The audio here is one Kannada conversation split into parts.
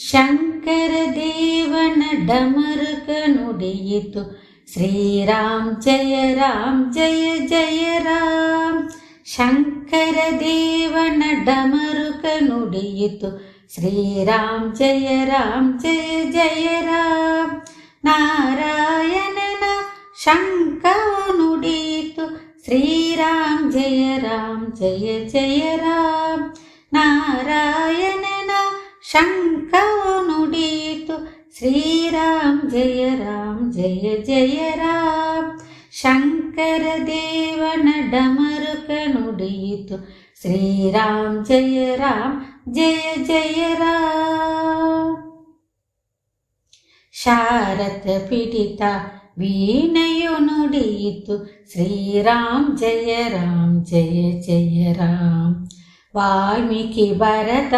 ಶಂಕರ ದೇವನ ಡಮರುಕ ನುಡಿಯಿತು ಶ್ರೀರಾಮ್ ಜಯ ರಾಮ್ ಜಯ ಜಯ ರಾಮ್. ಶಂಕರ ದೇವನ ಡಮರುಕ ನುಡಿಯಿತು ಶ್ರೀರಾಮ್ ಜಯ ರಾಮ್ ಜಯ ಜಯ ರಾಮ್. ನಾರಾಯಣನ ಶಂಖವು ನುಡಿಯಿತು ಶ್ರೀರಾಮ್ ಜಯ ರಾಮ್ ಜಯ ಜಯ ರಾಮ್. ನಾರಾಯಣನ ಶಂಖವು ನುಡಿಯಿತು ಶ್ರೀರಾಮ್ ಜಯ ರಾಮ್ ಜಯ ಜಯ ರಾಮ್. ಶಂಕರ ದೇವನ ಡಮರುಕ ನುಡಿಯಿತು ಶ್ರೀರಾಮ್ ಜಯ ರಾಮ್ ಜಯ ಜಯ ರಾಮ್. ಶಾರದ ಪಿಡಿತ ವೀಣೆಯು ನುಡಿಯಿತು ಶ್ರೀರಾಮ್ ಜಯ ರಾಮ್ ಜಯ ಜಯ ರಾಮ್. ವಾಲ್ಮೀಕಿ ಭರತ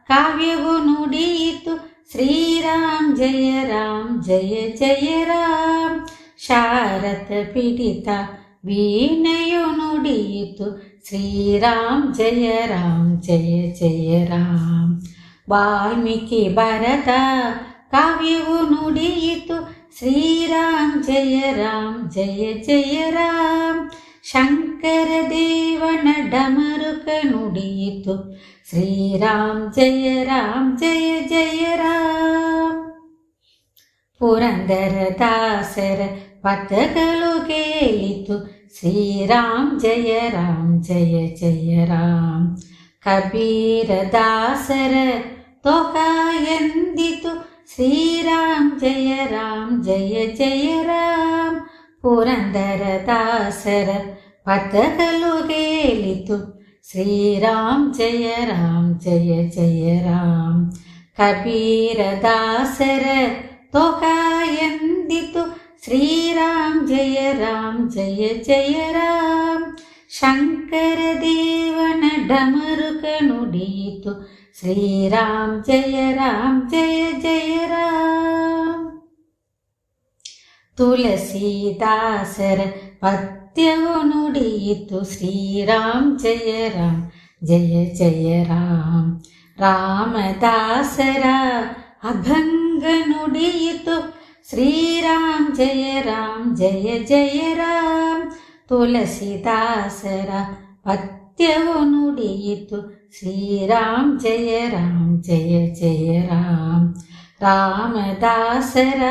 ಕಾವ್ಯವು ನುಡಿಯಿತು ಶ್ರೀರಾಮ್ ಜಯ ರಾಮ್ ಜಯ ಜಯ ರಾಮ್. ಶಾರದ ಪಿಡಿತ ವೀಣೆಯು ನುಡಿಯಿತು ಶ್ರೀರಾಮ್ ಜಯ ರಾಮ್ ಜಯ ಜಯ ರಾಮ್. ವಾಲ್ಮೀಕಿ ಭರತ ಕಾವ್ಯವು ನುಡಿಯಿತು ಶ್ರೀರಾಮ್ ಜಯ ರಾಮ್ ಜಯ ಜಯ ರಾಮ್. ಶಂಕರ ದೇವನ ಡಮರುಕ ನುಡಿಯಿತು ಶ್ರೀರಾಮ್ ಜಯ ರಾಮ್ ಜಯ ಜಯ ರಾಮ್. ಪುರಂದರ ದಾಸರ ಪದಗಳು ಕೇಳಿತು ಶ್ರೀರಾಮ್ ಜಯ ರಾಮ್ ಜಯ ಜಯ ರಾಮ್. ಕಬೀರ ದಾಸರ ತೋಕ ಎಂದಿತು ಶ್ರೀರಾಮ್ ಜಯ ರಾಮ್ ಜಯ ಜಯ ರಾಮ್. ಪುರಂದರ ದಾಸರ ಪದಗಳು ಕೇಳಿತು ಶ್ರೀರಾಮ್ ಜಯ ರಾಮ್ ಜಯ ಜಯ ರಾಮ್. ಕಬೀರ ದಾಸರ ತೋಕ ಎಂದಿತು ಶ್ರೀರಾಮ್ ಜಯ ರಾಮ್ ಜಯ ಜಯ ರಾಮ್. ಶಂಕರ ದೇವನ ಡಮರುಕ ನುಡಿಯಿತು ಶ್ರೀರಾಮ್ ಜಯ ರಾಮ್ ಜಯ ಜಯ ರಾಮ್. ತುಳಸೀದಾಸರ ಪದ್ಯವು ನುಡಿಯಿತು ಶ್ರೀರಾಮ್ ಜಯ ರಾಮ್ ಜಯ ಜಯ ರಾಮ್. ರಾಮದಾಸರ ಅಭಂಗ ನುಡಿಯಿತು ಶ್ರೀರಾಮ್ ಜಯ ರಾಮ್ ಜಯ ಜಯ ರಾಮ್. ತುಳಸೀದಾಸರ ಪದ್ಯವು ನುಡಿಯಿತು ಶ್ರೀರಾಮ್ ಜಯ ರಾಮ್ ಜಯ ಜಯ ರಾಮ್. ರಾಮದಾಸರ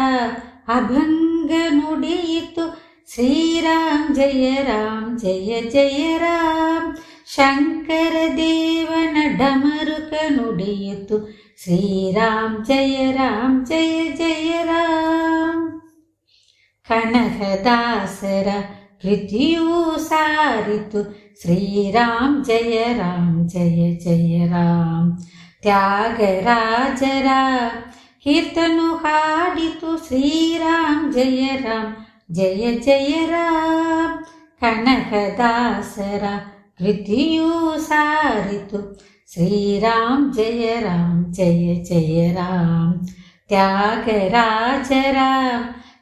ಅಭಂಗ ನುಡಿಯಿತು ಶ್ರೀರಾಮ್ ಜಯ ರಾಮ್ ಜಯ ಜಯ ರಾಮ್. ಶಂಕರ ದೇವನ ಡಮರುಕ ನುಡಿಯಿತು ಶ್ರೀರಾಮ್ ಜಯ ರಾಮ್ ಜಯ ಜಯ ರಾಮ್. ಕನಕದಾಸರ ಕೃತಿಯೂ ಸಾರಿತು ಶ್ರೀರಾಮ್ ಜಯ ರಾಮ್ ಜಯ ಜಯ ರಾಮ್. ತ್ಯಾಗರಾಜರ ಕೀರ್ತನು ಹಾಡಿತು ಶ್ರೀರಾಮ್ ಜಯ ರಾಮ್ ಜಯ ಜಯ ರಾಮ್. ಕನಕದಾಸರ ಕೃತಿಯೂ ಸಾರಿತು ಶ್ರೀರಾಮ್ ಜಯ ರಾಮ್ ಜಯ ಜಯ ರಾಮ್. ತ್ಯಾಗರಾಜರ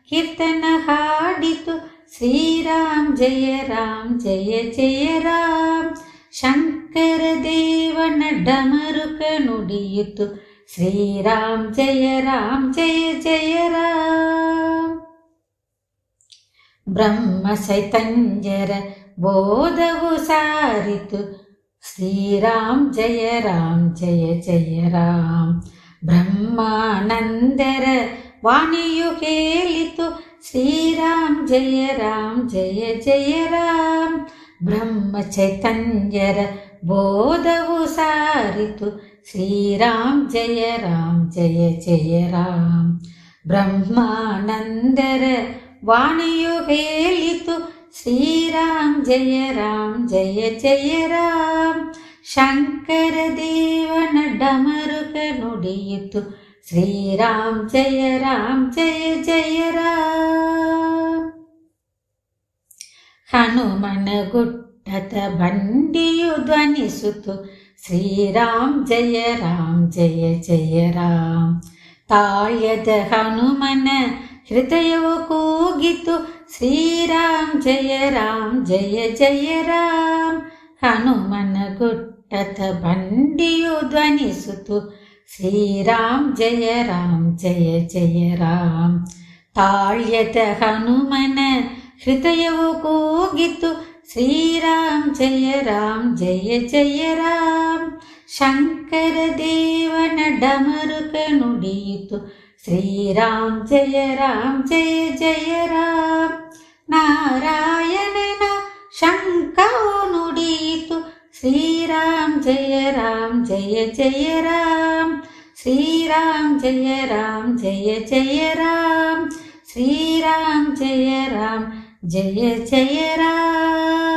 ಕೀರ್ತನ ಹಾಡಿತು ಶ್ರೀರಾಮ್ ಜಯ ರಾಮ್ ಜಯ ಜಯ ರಾಮ್. ಶಂಕರ ದೇವನ ಡಮರುಕ ನುಡಿಯಿತು ಶ್ರೀರಾಮ್ ಜಯ ರಾಮ್ ಜಯ ಜಯ ರಾಮ್. ಬ್ರಹ್ಮ ಚೈತನ್ಯರ ಬೋಧವು ಸಾರಿತು ಶ್ರೀರಾಮ್ ಜಯ ರಾಮ್ ಜಯ ಜಯ ರಾಮ್. ಬ್ರಹ್ಮಾನಂದರ ವಾಣಿಯು ಕೇಳಿತು ಶ್ರೀರಾಮ್ ಜಯ ರಾಮ್ ಜಯ ಜಯ ರಾಮ್. ಬ್ರಹ್ಮ ಚೈತನ್ಯರ ಬೋಧವು ಸಾರಿತು ಶ್ರೀರಾಮ್ ಜಯ ರಾಮ್ ಜಯ ಜಯ ರಾಮ್. ಬ್ರಹ್ಮಾನಂದರ ವಾಣಿಯು ಹೇಳಿತು ಶ್ರೀರಾಮ್ ಜಯ ರಾಮ್ ಜಯ ಜಯ ರಾಮ್. ಶಂಕರ ದೇವನ ಡಮರುಕ ನುಡಿಯಿತು ಶ್ರೀರಾಮ್ ಜಯ ರಾಮ್ ಜಯ ಜಯ ರಾಮ್. ಹನುಮನ ಗುಟ್ಟದ ಬಂಡಿಯು ಧ್ವನಿಸುತ್ತು ಶ್ರೀರಾಮ್ ಜಯ ರಾಮ್ ಜಯ ಜಯ ರಾಮ್. ತಾಳ್ಯದ ಹನುಮನ ಹೃದಯವು ಕೂಗಿತು ಶ್ರೀರಾಮ್ ಜಯ ರಾಮ್ ಜಯ ಜಯ ರಾಮ್. ಹನುಮನ ಗುಟ್ಟದ ಬಂಡಿಯು ಧ್ವನಿಸುತ್ತು ಶ್ರೀರಾಮ್ ಜಯ ರಾಮ್ ಜಯ ಜಯ ರಾಮ್. ತಾಳ್ಯದ ಹನುಮನ ಹೃದಯವು ಕೂಗಿತು, ಶ್ರೀರಾಮ್ ಜಯ ರಾಮ್ ಜಯ ಜಯ ರಾಮ್. ಶಂಕರ ದೇವನ ಡಮರುಕ ನುಡಿಯಿತು, ಶ್ರೀರಾಮ್ ಜಯ ರಾಮ್ ಜಯ ಜಯ ರಾಮ್. ನಾರಾಯಣನ ಶಂಖವು ನುಡಿಯಿತು, ಶ್ರೀರಾಮ್ ಜಯ ರಾಮ್ ಜಯ ಜಯ ರಾಮ್. ಶ್ರೀರಾಮ್ ಜಯ ರಾಮ್ ಜಯ ಜಯ ರಾಮ್. ಶ್ರೀರಾಮ್ ಜಯ ರಾಮ್ ಜಯ ಜಯ ರಾಮ್.